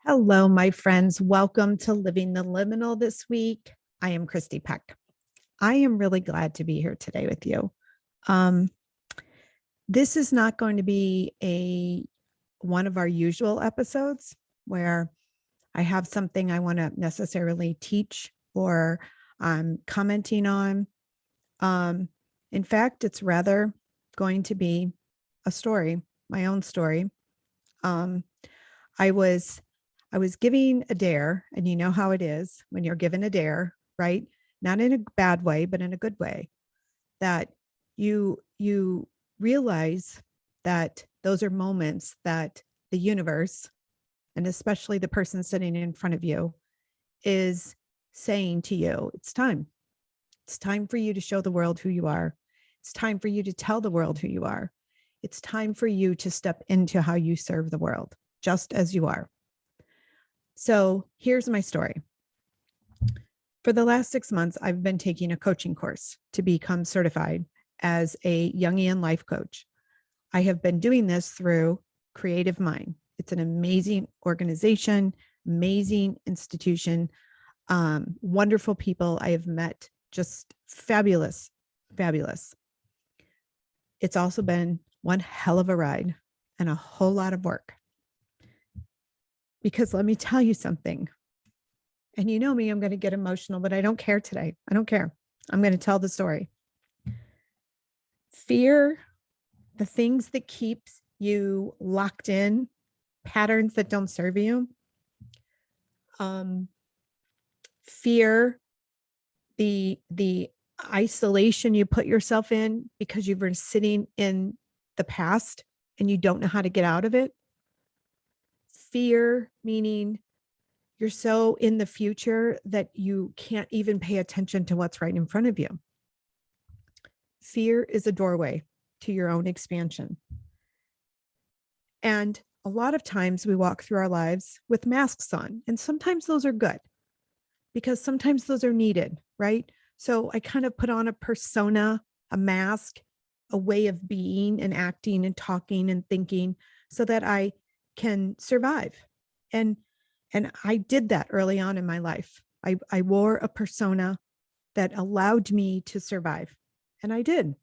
Hello, my friends. Welcome to Living the Liminal this week. I am Kristi Peck. I am really glad to be here today with you. Um, this is not going to be one of our usual episodes where I have something I want to necessarily teach or I'm commenting on. In fact, it's rather going to be a story, my own story. I was giving a dare, and you know how it is when you're given a dare, right? Not in a bad way, but in a good way, that you realize that those are moments that the universe, and especially the person sitting in front of you, is saying to you, it's time. It's time for you to show the world who you are. It's time for you to tell the world who you are. It's time for you to step into how you serve the world, just as you are. So here's my story. For the last 6 months, I've been taking a coaching course to become certified as a Jungian life coach. I have been doing this through Creative Mind. It's an amazing organization, amazing institution, wonderful people I have met, just fabulous, fabulous. It's also been one hell of a ride and a whole lot of work. Because let me tell you something. And you know me, I'm going to get emotional, but I don't care today. I don't care. I'm going to tell the story. Fear, the things that keeps you locked in, patterns that don't serve you. Fear, the isolation you put yourself in because you've been sitting in the past and you don't know how to get out of it. Fear, meaning you're so in the future that you can't even pay attention to what's right in front of you. Fear is a doorway to your own expansion. And a lot of times we walk through our lives with masks on, and sometimes those are good because sometimes those are needed, right? So I kind of put on a persona, a mask, a way of being and acting and talking and thinking so that I can survive. And I did that early on in my life. I wore a persona that allowed me to survive. And I did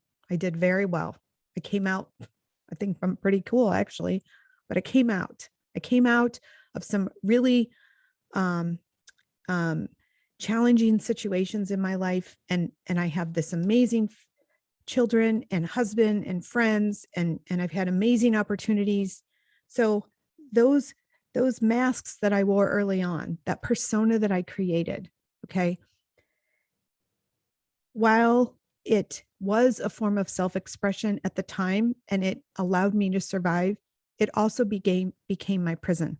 very well. I came out, I think I'm pretty cool actually, but I came out of some really challenging situations in my life. And I have this amazing children and husband and friends, and I've had amazing opportunities. So those masks that I wore early on, that persona that I created, okay, while it was a form of self-expression at the time and it allowed me to survive, it also became my prison.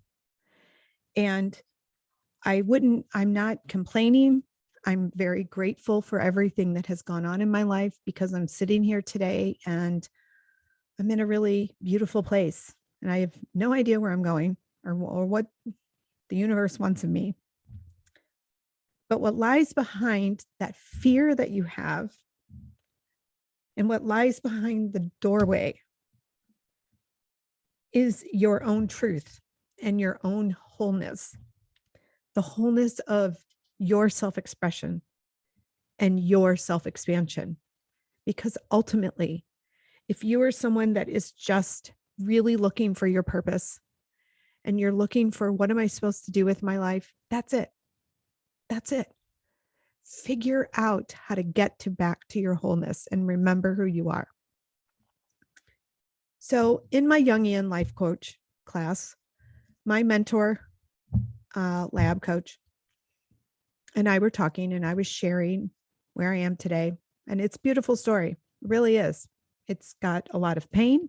And I'm not complaining. I'm very grateful for everything that has gone on in my life because I'm sitting here today and I'm in a really beautiful place and I have no idea where I'm going or what the universe wants of me. But what lies behind that fear that you have and what lies behind the doorway is your own truth and your own wholeness, the wholeness of your self-expression and your self-expansion. Because ultimately, if you are someone that is just really looking for your purpose and you're looking for what am I supposed to do with my life, that's it. That's it. Figure out how to get back to your wholeness and remember who you are. So in my Jungian life coach class, my mentor, lab coach, and I were talking and I was sharing where I am today. And it's a beautiful story. It really is. It's got a lot of pain.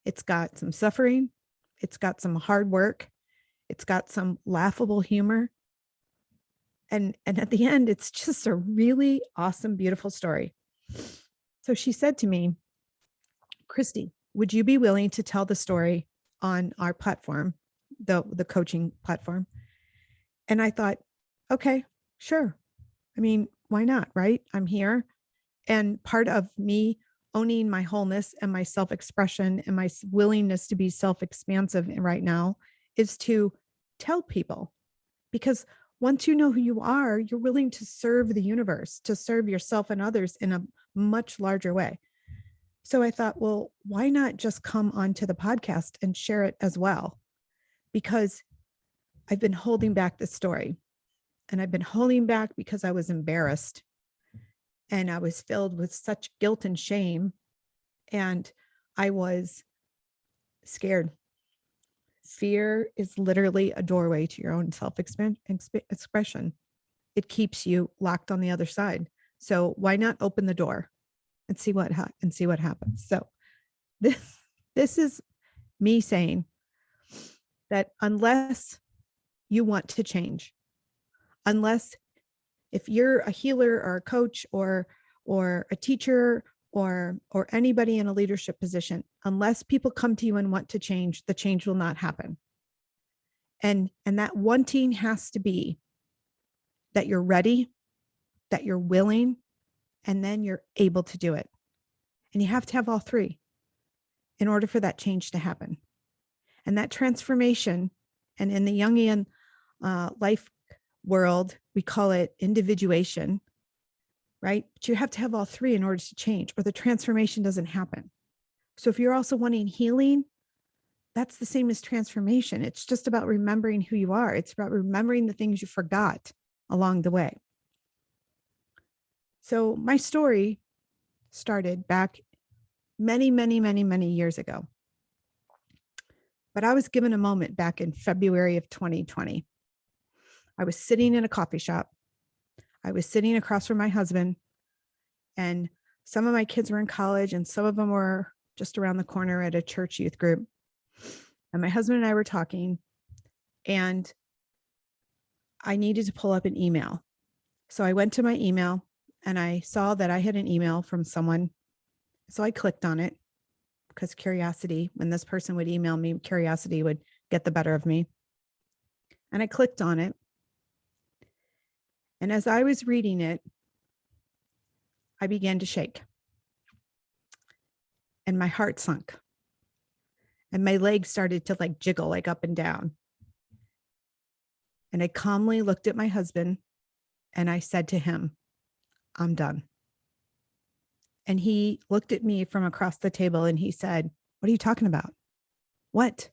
It's got some suffering. It's got some hard work. It's got some laughable humor. And at the end, it's just a really awesome, beautiful story. So she said to me, Kristi, would you be willing to tell the story on our platform, the coaching platform? And I thought, okay, sure. I mean, why not, right? I'm here. And part of me owning my wholeness and my self-expression and my willingness to be self-expansive right now is to tell people, because once you know who you are, you're willing to serve the universe, to serve yourself and others in a much larger way. So I thought, well, why not just come onto the podcast and share it as well? Because I've been holding back the story, and I've been holding back because I was embarrassed and I was filled with such guilt and shame, and I was scared. Fear is literally a doorway to your own self-expression. It keeps you locked on the other side. So why not open the door and see what happens? So this is me saying that unless you want to change, unless if you're a healer or a coach or a teacher or anybody in a leadership position, unless people come to you and want to change, the change will not happen. And that wanting has to be that you're ready, that you're willing, and then you're able to do it. And you have to have all three in order for that change to happen. And that transformation, and in the Jungian life world, we call it individuation, right? But you have to have all three in order to change, or the transformation doesn't happen. So if you're also wanting healing, that's the same as transformation. It's just about remembering who you are. It's about remembering the things you forgot along the way. So my story started back many, many, many, many years ago. But I was given a moment back in February of 2020. I was sitting in a coffee shop. I was sitting across from my husband, and some of my kids were in college and some of them were just around the corner at a church youth group. And my husband and I were talking, and I needed to pull up an email. So I went to my email and I saw that I had an email from someone. So I clicked on it because curiosity, when this person would email me, curiosity would get the better of me. And I clicked on it. And as I was reading it, I began to shake. And my heart sunk. And my legs started to like jiggle like up and down. And I calmly looked at my husband and I said to him, I'm done. And he looked at me from across the table and he said, what are you talking about? What?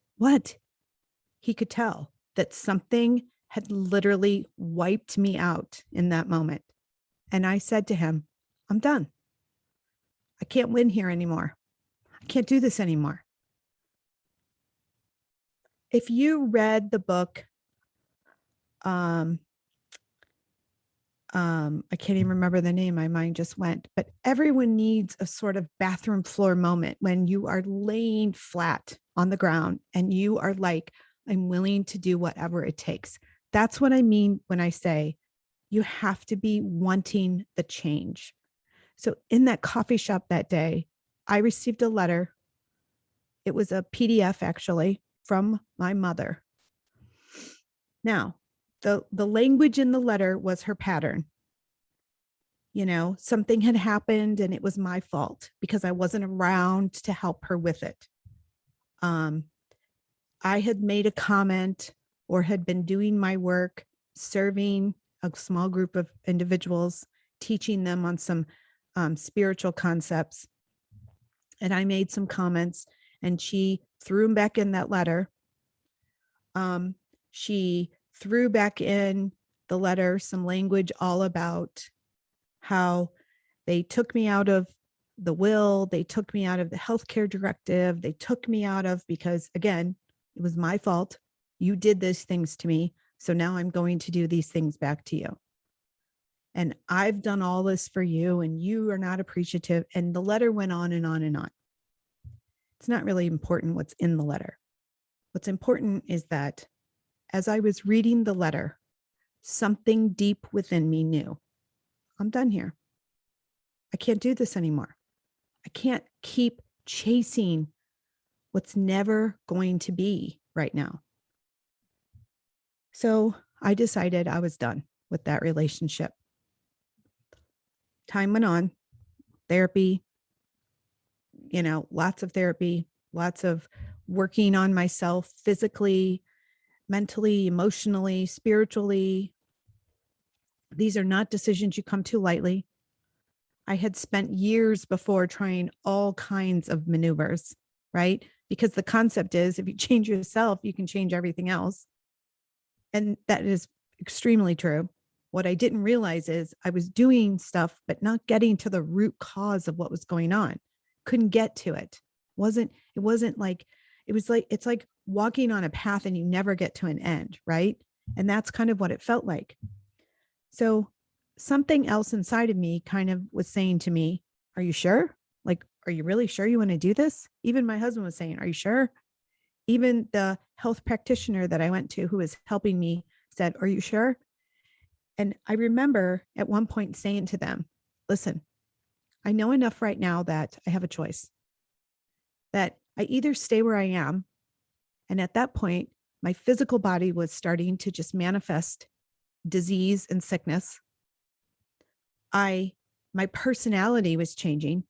He could tell that something had literally wiped me out in that moment. And I said to him, I'm done. I can't win here anymore. I can't do this anymore. If you read the book, I can't even remember the name. My mind just went, but everyone needs a sort of bathroom floor moment when you are laying flat on the ground and you are like, I'm willing to do whatever it takes. That's what I mean when I say you have to be wanting the change. So in that coffee shop that day, I received a letter. It was a PDF actually from my mother. Now, the language in the letter was her pattern. You know, something had happened and it was my fault because I wasn't around to help her with it. I had made a comment or had been doing my work, serving a small group of individuals, teaching them on some spiritual concepts. And I made some comments and she threw them back in that letter. She threw back in the letter some language all about how they took me out of the will, they took me out of the healthcare directive, they took me out of, because again, it was my fault. You did these things to me. So now I'm going to do these things back to you. And I've done all this for you and you are not appreciative. And the letter went on and on and on. It's not really important what's in the letter. What's important is that as I was reading the letter, something deep within me knew, I'm done here. I can't do this anymore. I can't keep chasing what's never going to be right now. So I decided I was done with that relationship. Time went on, therapy, lots of therapy, lots of working on myself physically, mentally, emotionally, spiritually. These are not decisions you come to lightly. I had spent years before trying all kinds of maneuvers, right? Because the concept is if you change yourself, you can change everything else. And that is extremely true. What I didn't realize is I was doing stuff, but not getting to the root cause of what was going on. Couldn't get to it. It wasn't like, it was like, it's like walking on a path and you never get to an end, right? And that's kind of what it felt like. So something else inside of me kind of was saying to me, are you sure? Like, are you really sure you want to do this? Even my husband was saying, are you sure? Even the health practitioner that I went to who was helping me said, are you sure? And I remember at one point saying to them, listen, I know enough right now that I have a choice, that I either stay where I am. And at that point, my physical body was starting to just manifest disease and sickness. My personality was changing.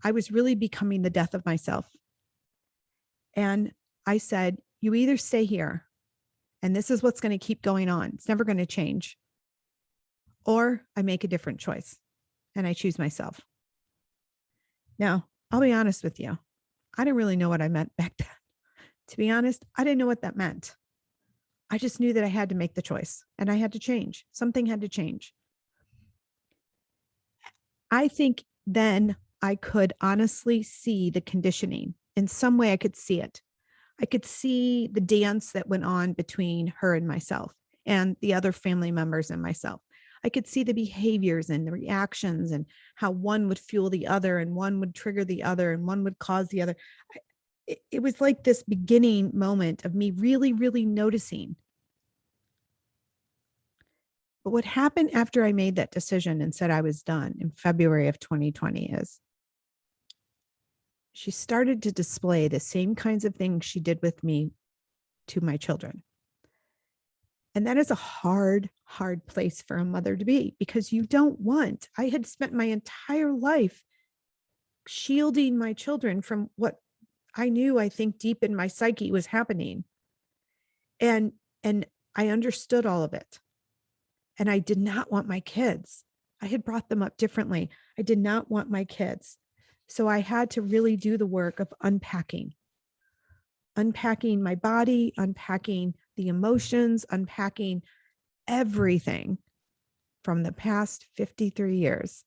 I was really becoming the death of myself. And I said, you either stay here and this is what's going to keep going on. It's never going to change. Or I make a different choice and I choose myself. Now, I'll be honest with you. I didn't really know what I meant back then. To be honest, I didn't know what that meant. I just knew that I had to make the choice and I had to change. Something had to change. I think then I could honestly see the conditioning. In some way, I could see it. I could see the dance that went on between her and myself and the other family members and myself. I could see the behaviors and the reactions and how one would fuel the other and one would trigger the other and one would cause the other. It was like this beginning moment of me really, really noticing. But what happened after I made that decision and said I was done in February of 2020 is she started to display the same kinds of things she did with me to my children. And that is a hard, hard place for a mother to be because you don't want, I had spent my entire life shielding my children from what I knew, I think deep in my psyche was happening. And I understood all of it. And I did not want my kids. I had brought them up differently. I did not want my kids. So I had to really do the work of unpacking my body, unpacking the emotions, unpacking everything from the past 53 years.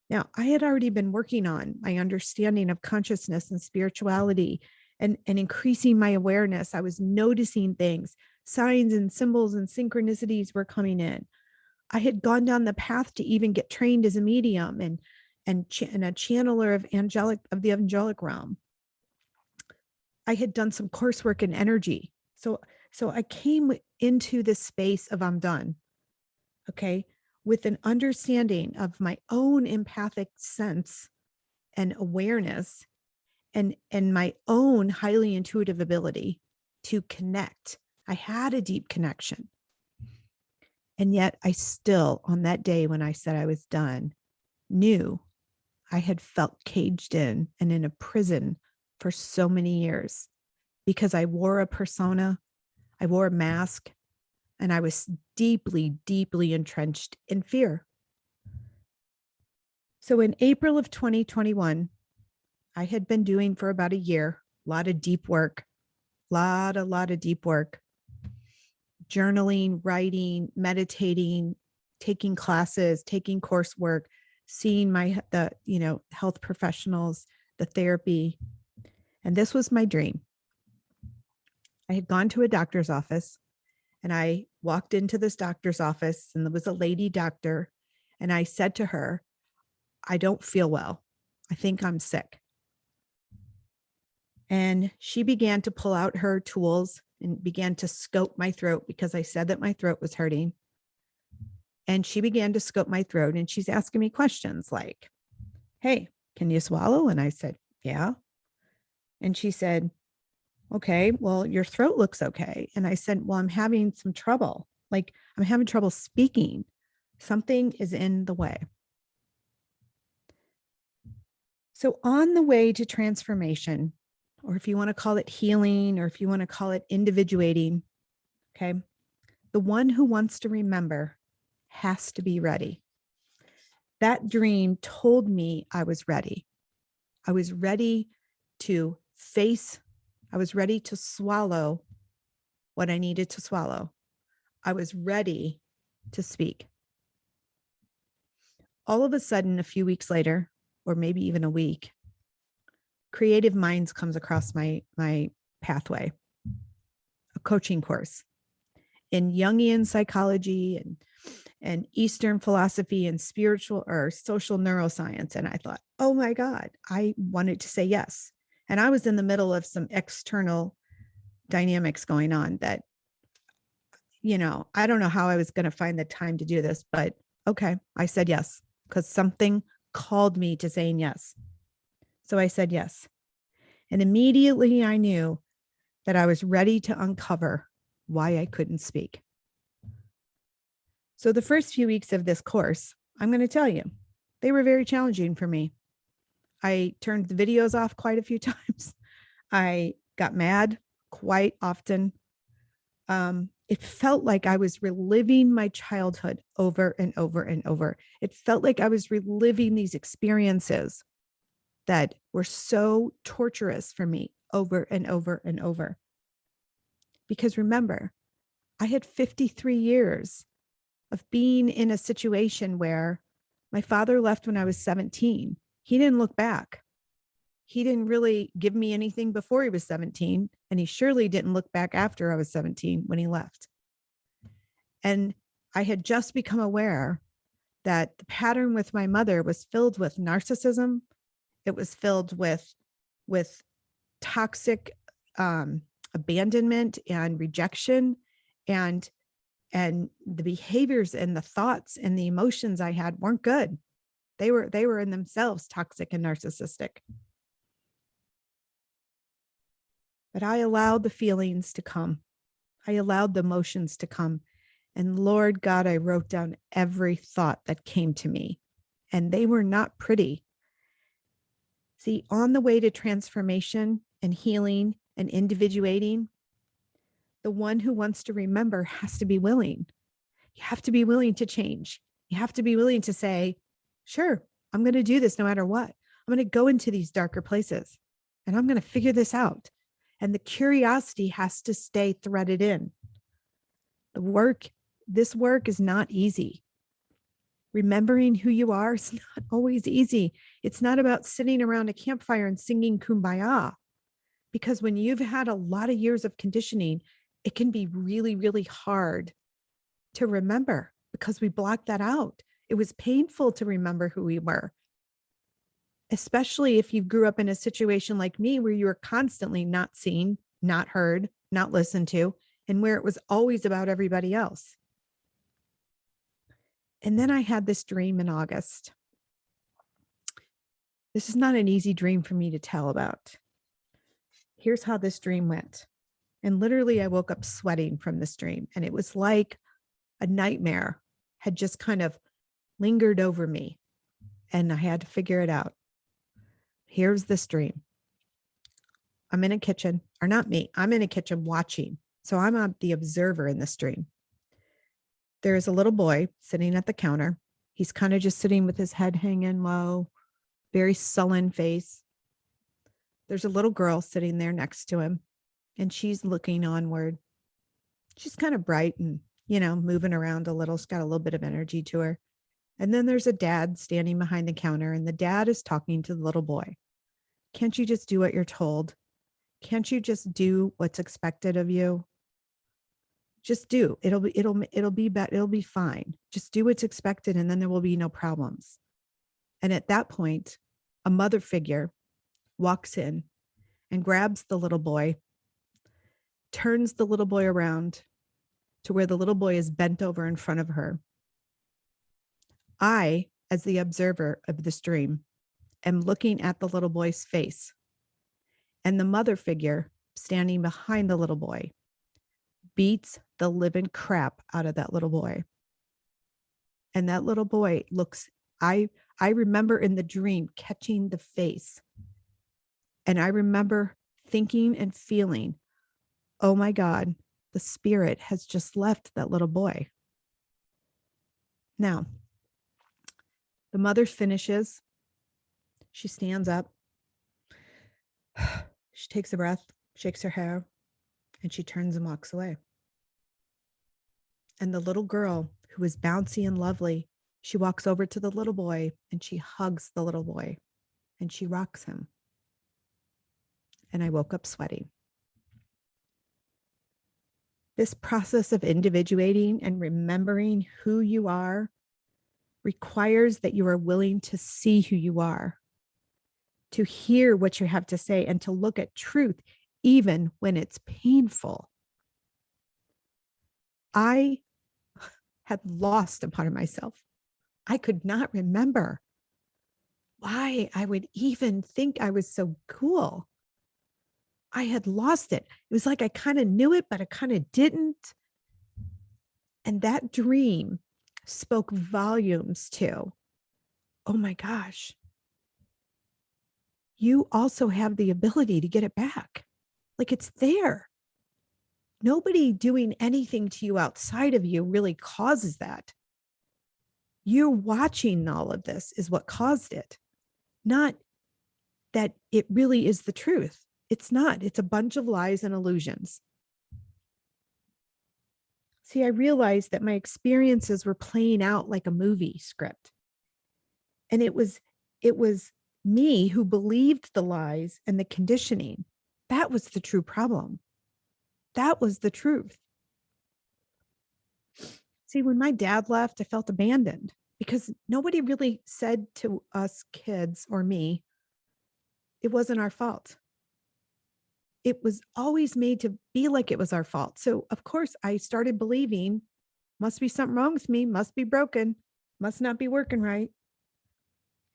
Now, I had already been working on my understanding of consciousness and spirituality and increasing my awareness. I was noticing things, signs and symbols and synchronicities were coming in. I had gone down the path to even get trained as a medium and a channeler of the angelic realm. I had done some coursework in energy. So I came into this space of I'm done. Okay. With an understanding of my own empathic sense and awareness and my own highly intuitive ability to connect. I had a deep connection. And yet I still, on that day when I said I was done, knew I had felt caged in and in a prison for so many years because I wore a persona, I wore a mask, and I was deeply, deeply entrenched in fear. So in April of 2021, I had been doing for about a year, a lot of deep work, lot of deep work, journaling, writing, meditating, taking classes, taking coursework, seeing the health professionals, the therapy. And this was my dream. I had gone to a doctor's office and I walked into this doctor's office and there was a lady doctor. And I said to her, I don't feel well. I think I'm sick. And she began to pull out her tools and began to scope my throat because I said that my throat was hurting. And she began to scope my throat and she's asking me questions like, hey, can you swallow? And I said, yeah. And she said, okay, well, your throat looks okay. And I said, well, I'm having some trouble. Like I'm having trouble speaking. Something is in the way. So on the way to transformation, or if you want to call it healing, or if you want to call it individuating, okay, the one who wants to remember has to be ready. That dream told me I was ready. I was ready to face, I was ready to swallow what I needed to swallow. I was ready to speak. All of a sudden, a few weeks later, or maybe even a week, Creative Minds comes across my pathway, a coaching course in Jungian psychology and Eastern philosophy and spiritual or social neuroscience. And I thought, oh my God, I wanted to say yes. And I was in the middle of some external dynamics going on that, I don't know how I was going to find the time to do this, but okay, I said yes because something called me to saying yes. So I said yes. And immediately I knew that I was ready to uncover why I couldn't speak. So the first few weeks of this course, I'm going to tell you, they were very challenging for me. I turned the videos off quite a few times. I got mad quite often. It felt like I was reliving my childhood over and over and over. It felt like I was reliving these experiences that were so torturous for me over and over and over. Because remember, I had 53 years of being in a situation where my father left when I was 17. He didn't look back. He didn't really give me anything before he was 17. And he surely didn't look back after I was 17 when he left. And I had just become aware that the pattern with my mother was filled with narcissism. It was filled with toxic abandonment and rejection, and the behaviors and the thoughts and the emotions I had weren't good. They were in themselves toxic and narcissistic. But I allowed the feelings to come. I allowed the emotions to come. And Lord God, I wrote down every thought that came to me. And they were not pretty. See, on the way to transformation and healing and individuating, the one who wants to remember has to be willing. You have to be willing to change. You have to be willing to say, sure, I'm going to do this no matter what. I'm going to go into these darker places and I'm going to figure this out. And the curiosity has to stay threaded in. This work is not easy. Remembering who you are is not always easy. It's not about sitting around a campfire and singing Kumbaya. Because when you've had a lot of years of conditioning, it can be really, really hard to remember because we blocked that out. It was painful to remember who we were, especially if you grew up in a situation like me where you were constantly not seen, not heard, not listened to, and where it was always about everybody else. And then I had this dream in August. This is not an easy dream for me to tell about. Here's how this dream went. And literally, I woke up sweating from this dream. And it was like a nightmare had just kind of lingered over me. And I had to figure it out. Here's this dream. I'm in a kitchen, or not me. I'm in a kitchen watching. So I'm the observer in this dream. There is a little boy sitting at the counter. He's kind of just sitting with his head hanging low, very sullen face. There's a little girl sitting there next to him, and she's looking onward. She's kind of bright and, moving around a little. She's got a little bit of energy to her. And then there's a dad standing behind the counter, and the dad is talking to the little boy. Can't you just do what you're told? Can't you just do what's expected of you? Just do. It'll be fine. Just do what's expected, and then there will be no problems. And at that point, a mother figure walks in and grabs the little boy, turns the little boy around to where the little boy is bent over in front of her. I, as the observer of this dream, am looking at the little boy's face, and the mother figure standing behind the little boy beats the living crap out of that little boy. And that little boy looks, I remember in the dream catching the face. And I remember thinking and feeling, oh my God, the spirit has just left that little boy. Now, the mother finishes. She stands up. She takes a breath, shakes her hair, and she turns and walks away. And the little girl, who is bouncy and lovely, she walks over to the little boy and she hugs the little boy and she rocks him. And I woke up sweaty. This process of individuating and remembering who you are requires that you are willing to see who you are, to hear what you have to say, and to look at truth, even when it's painful. I had lost a part of myself. I could not remember why I would even think I was so cool. I had lost it. It was like I kind of knew it, but I kind of didn't. And that dream spoke volumes to, oh my gosh, you also have the ability to get it back. Like, it's there. Nobody doing anything to you outside of you really causes that. You're watching all of this is what caused it, not that it really is the truth. It's not. It's a bunch of lies and illusions. See, I realized that my experiences were playing out like a movie script. And it was me who believed the lies and the conditioning. That was the true problem. That was the truth. See, when my dad left, I felt abandoned because nobody really said to us kids or me, it wasn't our fault. It was always made to be like it was our fault. So, of course, I started believing, must be something wrong with me, must be broken, must not be working right.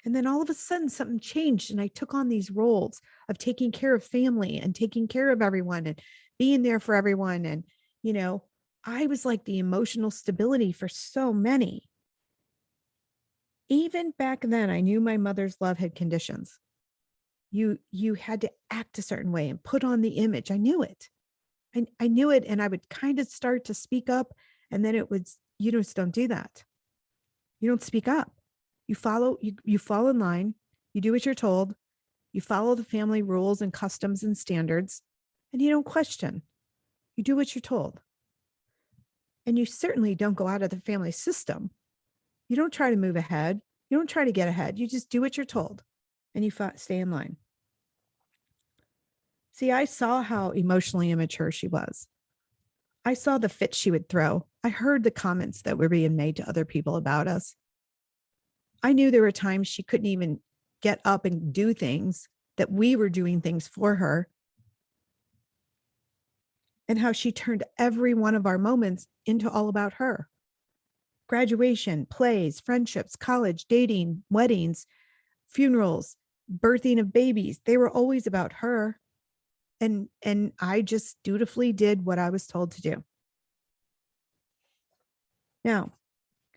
And then all of a sudden, something changed, and I took on these roles of taking care of family and taking care of everyone and being there for everyone. And, I was like the emotional stability for so many. Even back then, I knew my mother's love had conditions. You had to act a certain way and put on the image. I knew it. I knew it. And I would kind of start to speak up. And then it would, you just don't do that. You don't speak up. You fall in line. You do what you're told. You follow the family rules and customs and standards, and you don't question. You do what you're told. And you certainly don't go out of the family system. You don't try to move ahead. You don't try to get ahead. You just do what you're told, and you stay in line. See, I saw how emotionally immature she was. I saw the fits she would throw. I heard the comments that were being made to other people about us. I knew there were times she couldn't even get up and do things, that we were doing things for her, and how she turned every one of our moments into all about her. Graduation, plays, friendships, college, dating, weddings, funerals, birthing of babies, they were always about her. And I just dutifully did what I was told to do. Now,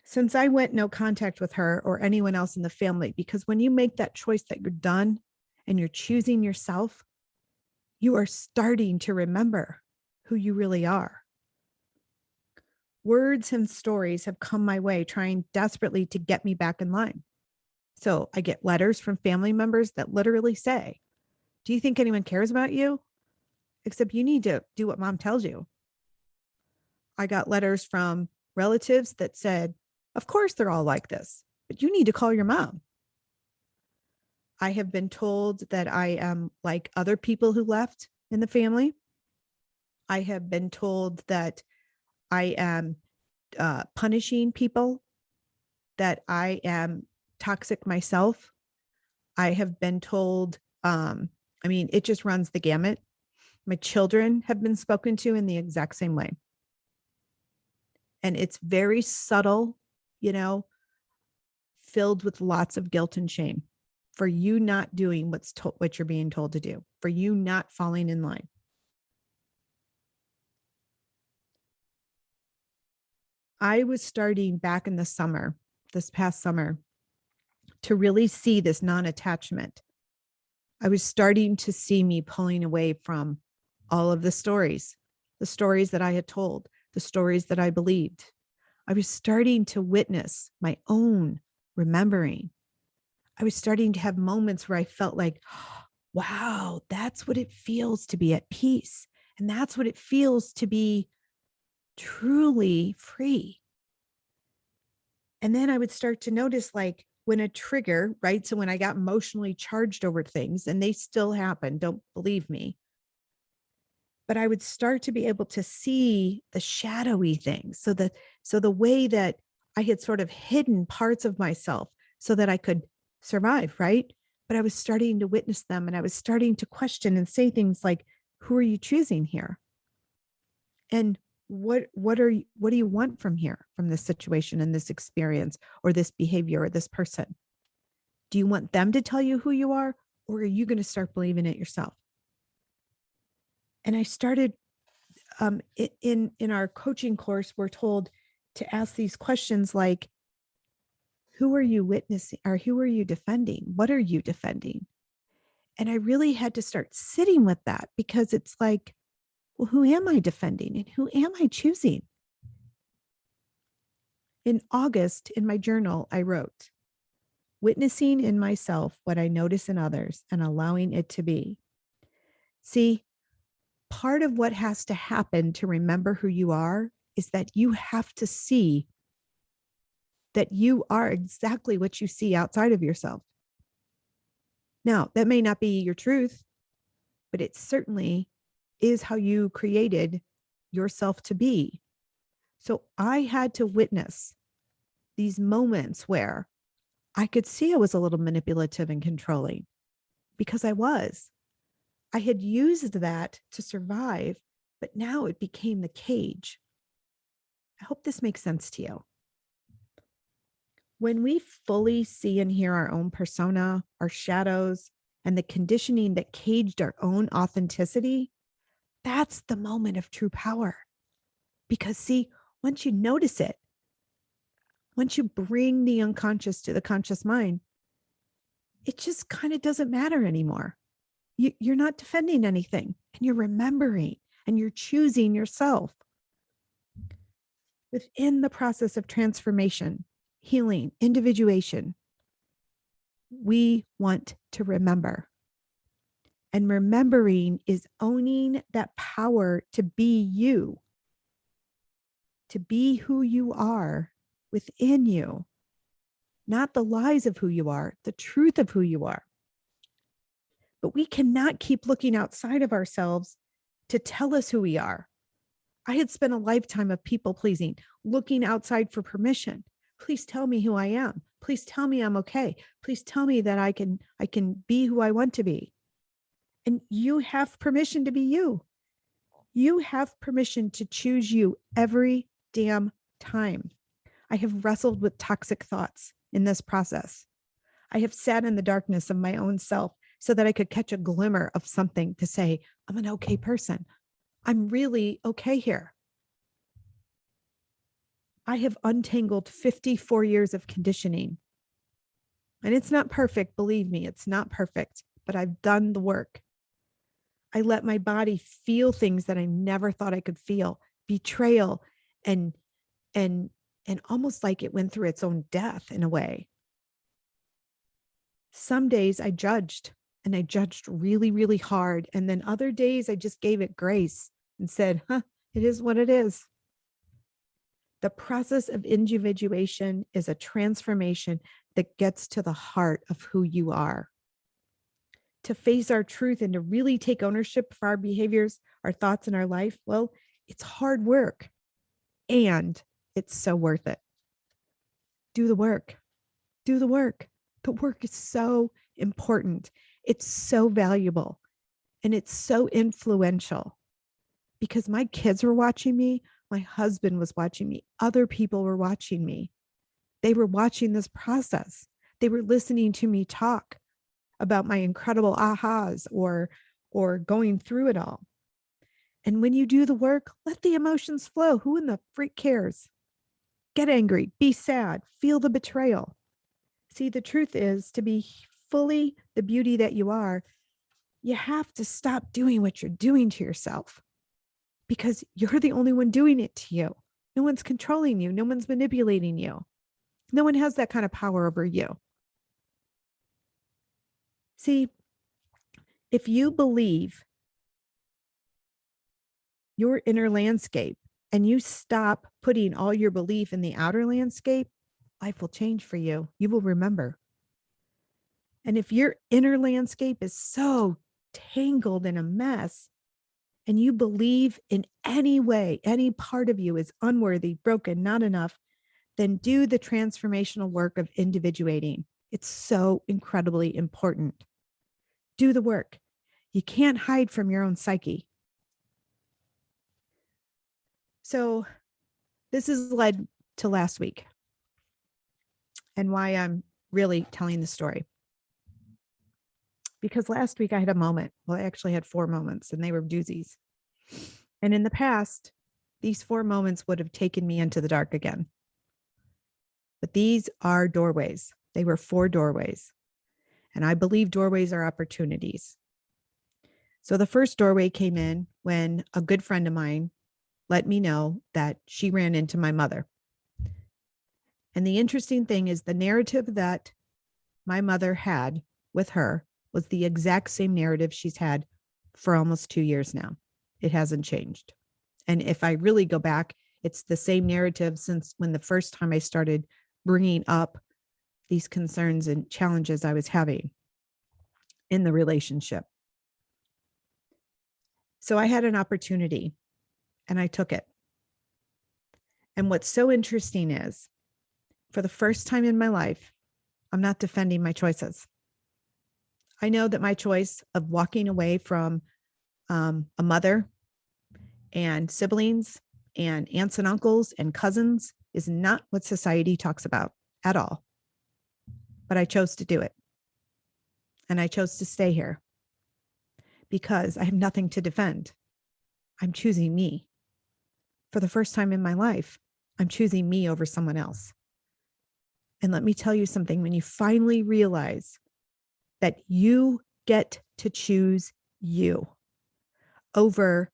since I went no contact with her or anyone else in the family, because when you make that choice that you're done and you're choosing yourself, you are starting to remember who you really are. Words and stories have come my way, trying desperately to get me back in line. So I get letters from family members that literally say, do you think anyone cares about you? Except you need to do what mom tells you. I got letters from relatives that said, of course they're all like this, but you need to call your mom. I have been told that I am like other people who left in the family. I have been told that I am punishing people, that I am toxic myself. I have been told, it just runs the gamut. My children have been spoken to in the exact same way. And it's very subtle, filled with lots of guilt and shame for you not doing what you're being told to do, for you not falling in line. I was starting back in the summer, this past summer, to really see this non-attachment I was starting to see me pulling away from all of the stories that I had told, the stories that I believed. I was starting to witness my own remembering. I was starting to have moments where I felt like, wow, that's what it feels to be at peace. And that's what it feels to be truly free. And then I would start to notice, like, when a trigger, right? So when I got emotionally charged over things, and they still happen, don't believe me, but I would start to be able to see the shadowy things. So the way that I had sort of hidden parts of myself so that I could survive, right? But I was starting to witness them, and I was starting to question and say things like, who are you choosing here? And what do you want from here, from this situation and this experience or this behavior or this person? Do you want them to tell you who you are, or are you going to start believing it yourself? And I started in our coaching course, we're told to ask these questions like, who are you witnessing, or who are you defending? What are you defending? And I really had to start sitting with that, because it's like, well, who am I defending and who am I choosing? In August, in my journal, I wrote, witnessing in myself what I notice in others and allowing it to be. See, part of what has to happen to remember who you are is that you have to see that you are exactly what you see outside of yourself. Now, that may not be your truth, but it certainly is how you created yourself to be. So I had to witness these moments where I could see I was a little manipulative and controlling, because I was. I had used that to survive, but now it became the cage. I hope this makes sense to you. When we fully see and hear our own persona, our shadows, and the conditioning that caged our own authenticity, that's the moment of true power. Because, see, once you notice it, once you bring the unconscious to the conscious mind, it just kind of doesn't matter anymore. You're not defending anything, and you're remembering, and you're choosing yourself. Within the process of transformation, healing, individuation, we want to remember. And remembering is owning that power to be you, to be who you are within you, not the lies of who you are, the truth of who you are. But we cannot keep looking outside of ourselves to tell us who we are. I had spent a lifetime of people pleasing, looking outside for permission. Please tell me who I am. Please tell me I'm okay. Please tell me that I can be who I want to be. And you have permission to be you. You have permission to choose you every damn time. I have wrestled with toxic thoughts in this process. I have sat in the darkness of my own self so that I could catch a glimmer of something to say, I'm an okay person. I'm really okay here. I have untangled 54 years of conditioning. And it's not perfect, believe me, it's not perfect, but I've done the work. I let my body feel things that I never thought I could feel, betrayal and and almost like it went through its own death in a way. Some days I judged, and I judged really, really hard. And then other days I just gave it grace and said, it is what it is. The process of individuation is a transformation that gets to the heart of who you are. To face our truth and to really take ownership for our behaviors, our thoughts, and our life, well, it's hard work, and it's so worth it. Do the work. Do the work. The work is so important. It's so valuable, and it's so influential, because my kids were watching me. My husband was watching me. Other people were watching me. They were watching this process. They were listening to me talk about my incredible ahas or going through it all. And when you do the work, let the emotions flow. Who in the freak cares? Get angry, be sad, feel the betrayal. See, the truth is, to be fully the beauty that you are, You have to stop doing what you're doing to yourself because you're the only one doing it to you. No one's controlling you. No one's manipulating you. No one has that kind of power over you. See, if you believe your inner landscape and you stop putting all your belief in the outer landscape, life will change for you. You will remember. And if your inner landscape is so tangled in a mess and you believe in any way, any part of you is unworthy, broken, not enough, then do the transformational work of individuating. It's so incredibly important. Do the work. You can't hide from your own psyche. So this has led to last week and why I'm really telling the story. Because last week I had a moment. Well, I actually had 4 moments and they were doozies. And in the past, these 4 moments would have taken me into the dark again. But these are doorways. They were 4 doorways. And I believe doorways are opportunities. So the first doorway came in when a good friend of mine let me know that she ran into my mother. And the interesting thing is the narrative that my mother had with her was the exact same narrative she's had for almost 2 years now. It hasn't changed. And if I really go back, it's the same narrative since when the first time I started bringing up these concerns and challenges I was having in the relationship. So I had an opportunity and I took it. And what's so interesting is for the first time in my life, I'm not defending my choices. I know that my choice of walking away from a mother and siblings and aunts and uncles and cousins is not what society talks about at all. But I chose to do it. And I chose to stay here because I have nothing to defend. I'm choosing me. For the first time in my life, I'm choosing me over someone else. And let me tell you something, when you finally realize that you get to choose you over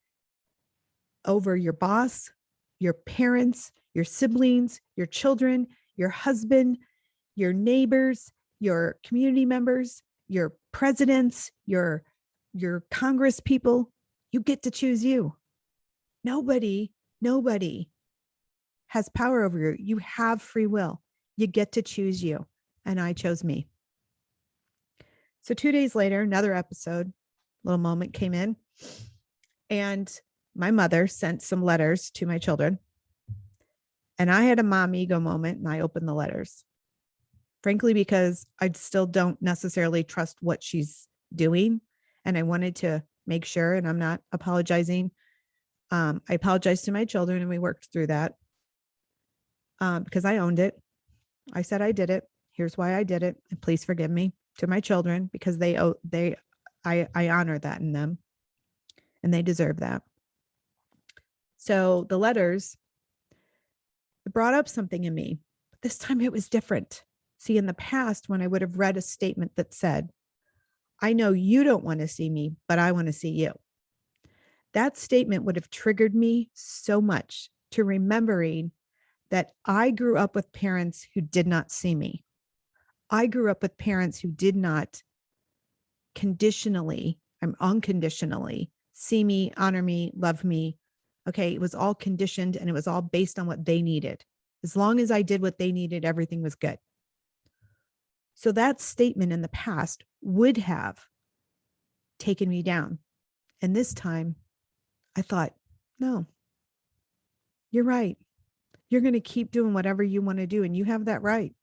your boss, your parents, your siblings, your children, your husband, your neighbors, your community members, your presidents, your Congress people, you get to choose you. Nobody has power over you. You have free will. You get to choose you. And I chose me. So 2 days later, another episode, little moment came in. And my mother sent some letters to my children. And I had a mom ego moment and I opened the letters. Frankly, because I still don't necessarily trust what she's doing. And I wanted to make sure, and I'm not apologizing. I apologized to my children and we worked through that because I owned it. I said I did it. Here's why I did it. And please forgive me to my children because I honor that in them and they deserve that. So the letters brought up something in me, but this time it was different. See, in the past, when I would have read a statement that said, I know you don't want to see me, but I want to see you. That statement would have triggered me so much to remembering that I grew up with parents who did not see me. I grew up with parents who did not unconditionally see me, honor me, love me. Okay. It was all conditioned and it was all based on what they needed. As long as I did what they needed, everything was good. So that statement in the past would have taken me down. And this time I thought, no, you're right. You're going to keep doing whatever you want to do. And you have that right.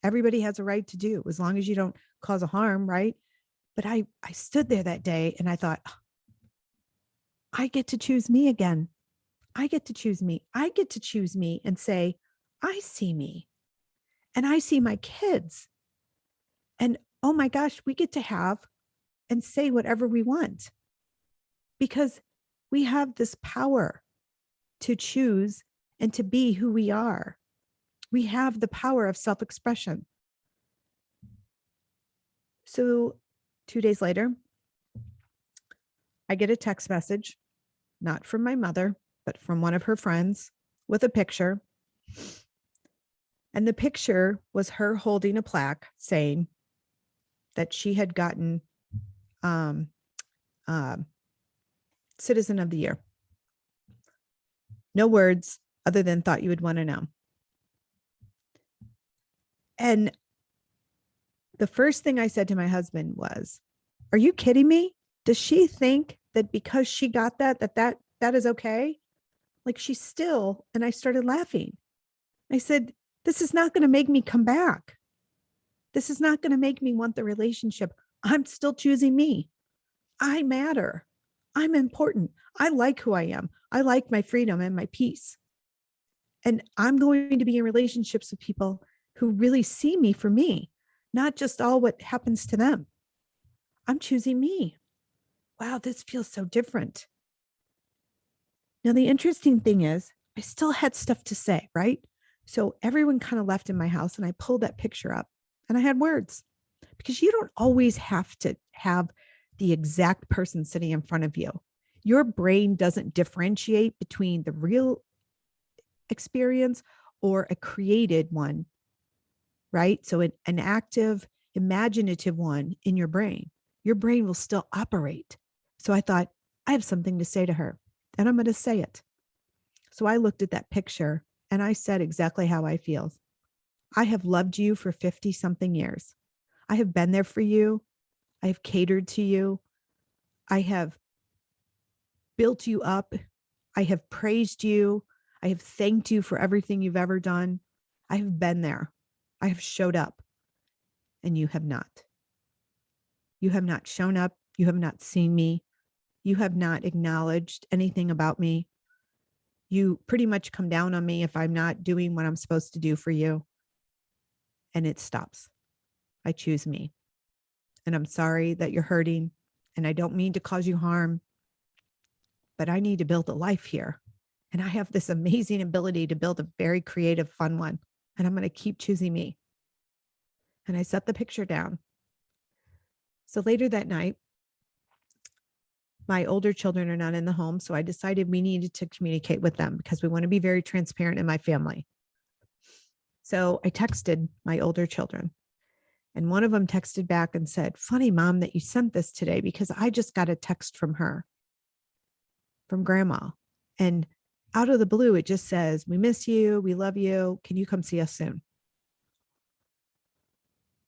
Everybody has a right to do as long as you don't cause a harm. Right. But I stood there that day and I thought, I get to choose me again. I get to choose me. I get to choose me and say, I see me and I see my kids. And oh my gosh, we get to have and say whatever we want because we have this power to choose and to be who we are. We have the power of self-expression. So 2 days later, I get a text message, not from my mother, but from one of her friends with a picture. And the picture was her holding a plaque saying that she had gotten um, Citizen of the Year. No words other than thought you would want to know. And the first thing I said to my husband was, are you kidding me? Does she think that because she got that is okay? Like she's still, and I started laughing. I said, this is not going to make me come back. This is not going to make me want the relationship. I'm still choosing me. I matter. I'm important. I like who I am. I like my freedom and my peace. And I'm going to be in relationships with people who really see me for me, not just all what happens to them. I'm choosing me. Wow, this feels so different. Now, the interesting thing is, I still had stuff to say, right? So everyone kind of left in my house, and I pulled that picture up and I had words, because you don't always have to have the exact person sitting in front of you. Your brain doesn't differentiate between the real experience or a created one, right? So an active, imaginative one in your brain will still operate. So I thought, I have something to say to her, and I'm going to say it. So I looked at that picture and I said exactly how I feel. I have loved you for 50 something years. I have been there for you. I have catered to you. I have built you up. I have praised you. I have thanked you for everything you've ever done. I have been there. I have showed up, and you have not. You have not shown up. You have not seen me. You have not acknowledged anything about me. You pretty much come down on me if I'm not doing what I'm supposed to do for you. And it stops. I choose me. And I'm sorry that you're hurting. And I don't mean to cause you harm, but I need to build a life here. And I have this amazing ability to build a very creative, fun one. And I'm going to keep choosing me. And I set the picture down. So later that night, my older children are not in the home. So I decided we needed to communicate with them because we want to be very transparent in my family. So I texted my older children. And one of them texted back and said, funny, Mom, that you sent this today, because I just got a text from her, from Grandma. And out of the blue, it just says, we miss you. We love you. Can you come see us soon?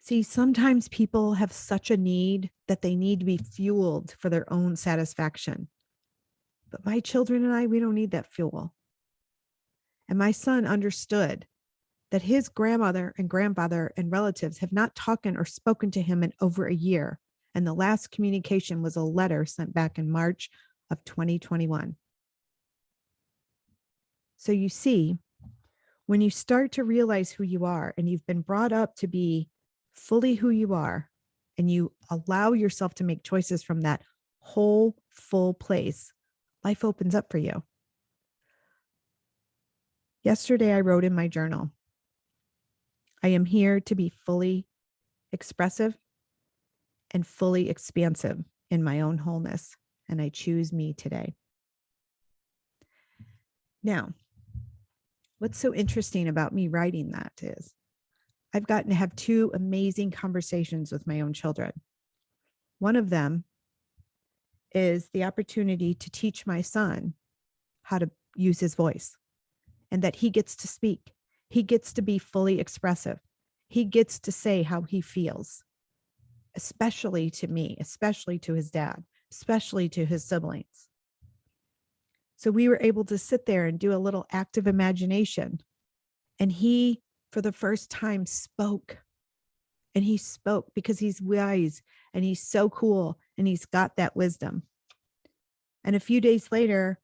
See, sometimes people have such a need that they need to be fueled for their own satisfaction. But my children and I, we don't need that fuel. And my son understood that his grandmother and grandfather and relatives have not talked or spoken to him in over a year. And the last communication was a letter sent back in March of 2021. So you see, when you start to realize who you are and you've been brought up to be fully who you are, and you allow yourself to make choices from that whole full place, life opens up for you. Yesterday, I wrote in my journal, I am here to be fully expressive and fully expansive in my own wholeness, and I choose me today. Now, what's so interesting about me writing that is I've gotten to have two amazing conversations with my own children. One of them is the opportunity to teach my son how to use his voice, and that he gets to speak. He gets to be fully expressive. He gets to say how he feels, especially to me, especially to his dad, especially to his siblings. So we were able to sit there and do a little active imagination. And he, for the first time, spoke. And he spoke because he's wise and he's so cool and he's got that wisdom. And a few days later,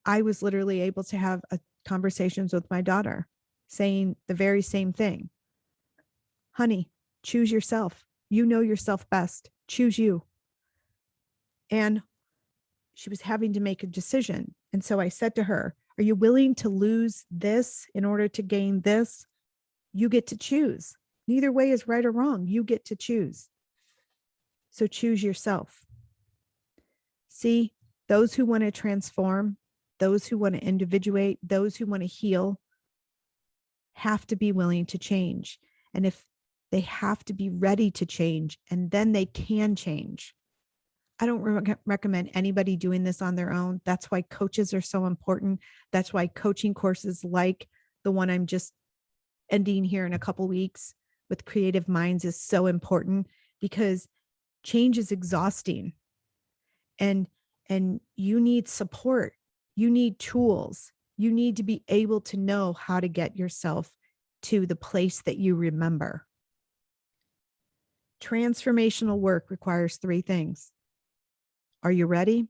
I was literally able to have conversations with my daughter saying the very same thing. Honey, choose yourself. You know yourself best. Choose you. And she was having to make a decision. And so I said to her, are you willing to lose this in order to gain this? You get to choose. Neither way is right or wrong. You get to choose. So choose yourself. See, those who want to transform, those who want to individuate, those who want to heal have to be willing to change. And if they have to be ready to change, and then they can change. I don't recommend anybody doing this on their own. That's why coaches are so important. That's why coaching courses like the one I'm just ending here in a couple weeks with Creative Minds is so important, because change is exhausting, and you need support. You need tools. You need to be able to know how to get yourself to the place that you remember. Transformational work requires 3 things. Are you ready?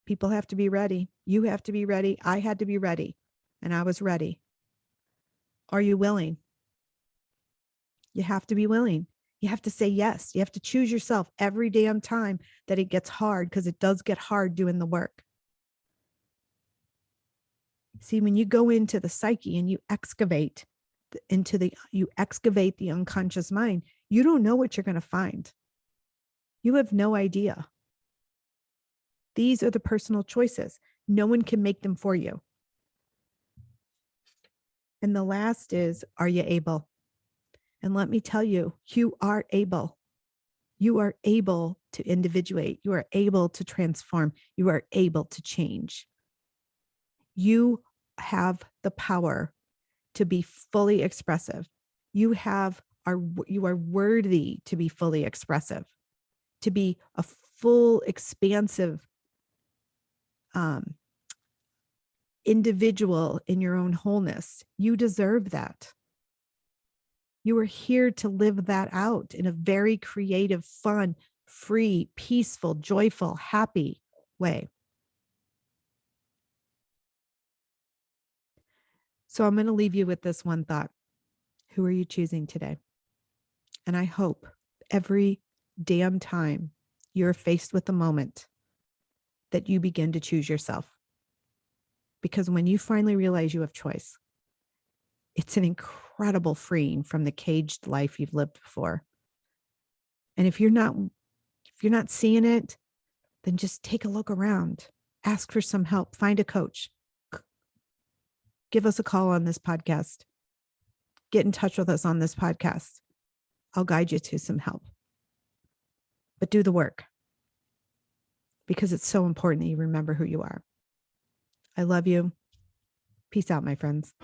People have to be ready. You have to be ready. I had to be ready, and I was ready. Are you willing? You have to be willing. You have to say yes. You have to choose yourself every damn time that it gets hard, because it does get hard doing the work. See, when you go into the psyche and you excavate the unconscious mind, you don't know what you're going to find. You have no idea. These are the personal choices. No one can make them for you. And the last is, are you able? And let me tell you, you are able. You are able to individuate. You are able to transform. You are able to change. You have the power to be fully expressive. You are worthy to be fully expressive, to be a full, expansive individual in your own wholeness. You deserve that. You are here to live that out in a very creative, fun, free, peaceful, joyful, happy way. So I'm going to leave you with this one thought. Who are you choosing today? And I hope every damn time you're faced with a moment that you begin to choose yourself. Because when you finally realize you have choice, it's an incredible freeing from the caged life you've lived before. And if you're not seeing it, then just take a look around. Ask for some help. Find a coach. Give us a call on this podcast. Get in touch with us on this podcast. I'll guide you to some help. But do the work, because it's so important that you remember who you are. I love you. Peace out, my friends.